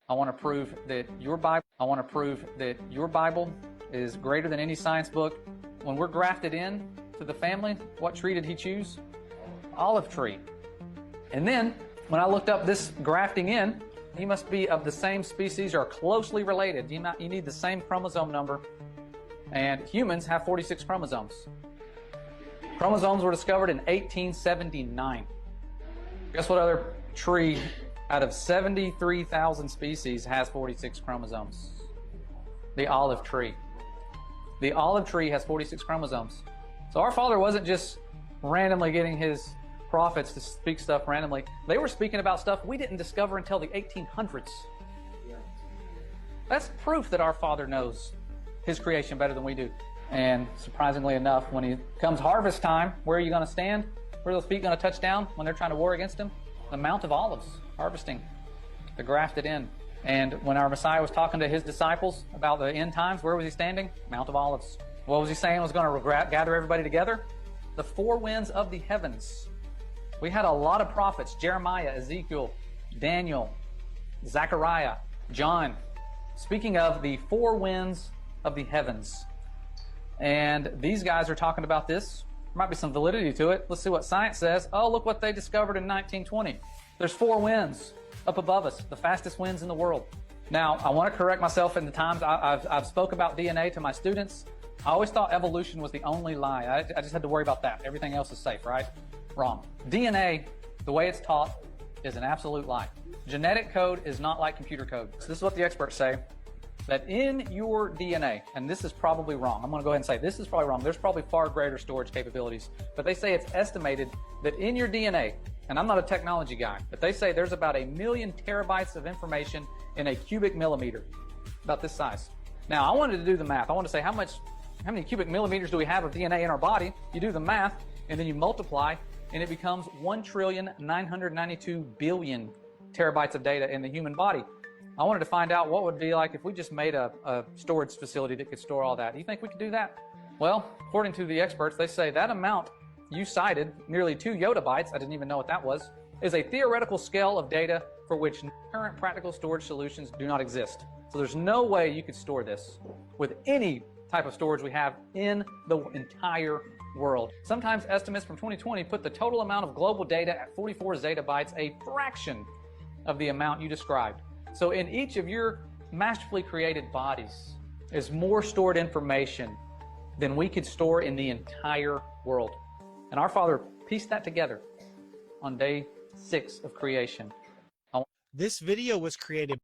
I want to prove that your Bible is greater than any science book. When we're grafted in to the family, what tree did he choose? Olive tree. And then when I looked up this grafting in, he must be of the same species or closely related. You need the same chromosome number. And humans have 46 chromosomes. Chromosomes were discovered in 1879. Guess what other tree out of 73,000 species has 46 chromosomes? The olive tree. The olive tree has 46 chromosomes. So our Father wasn't just randomly getting his prophets to speak stuff randomly. They were speaking about stuff we didn't discover until the 1800s. That's proof that our Father knows his creation better than we do. And surprisingly enough, when he comes harvest time, where are you going to stand? Where are those feet going to touch down when they're trying to war against him? The Mount of Olives, harvesting, the grafted in. And when our Messiah was talking to his disciples about the end times, where was he standing? Mount of Olives. What was he saying was going to gather everybody together? The four winds of the heavens. We had a lot of prophets: Jeremiah, Ezekiel, Daniel, Zechariah, John, speaking of the four winds of the heavens. And these guys are talking about this. There might be some validity to it. Let's see what science says. Oh, look what they discovered in 1920. There's four winds up above us, the fastest winds in the world. Now, I want to correct myself in the times I've spoke about DNA to my students. I always thought evolution was the only lie. I just had to worry about that. Everything else is safe, right? Wrong. DNA, the way it's taught, is an absolute lie. Genetic code is not like computer code. So this is what the experts say, that in your DNA, and this is probably wrong. I'm going to go ahead and say this is probably wrong. There's probably far greater storage capabilities. But they say it's estimated that in your DNA, and I'm not a technology guy, but they say there's about 1 million terabytes of information in a cubic millimeter, about this size. Now, I wanted to do the math. I want to say how many cubic millimeters do we have of DNA in our body? You do the math, and then you multiply, and it becomes 1,992,000,000,000 terabytes of data in the human body. I wanted to find out what it would be like if we just made a storage facility that could store all that. Do you think we could do that? Well, according to the experts, they say that amount you cited, nearly 2 yottabytes, I didn't even know what that was, is a theoretical scale of data for which current practical storage solutions do not exist. So there's no way you could store this with any type of storage we have in the entire world. Sometimes estimates from 2020 put the total amount of global data at 44 zettabytes, a fraction of the amount you described. So in each of your masterfully created bodies is more stored information than we could store in the entire world. And our Father pieced that together on day 6 of creation. This video was created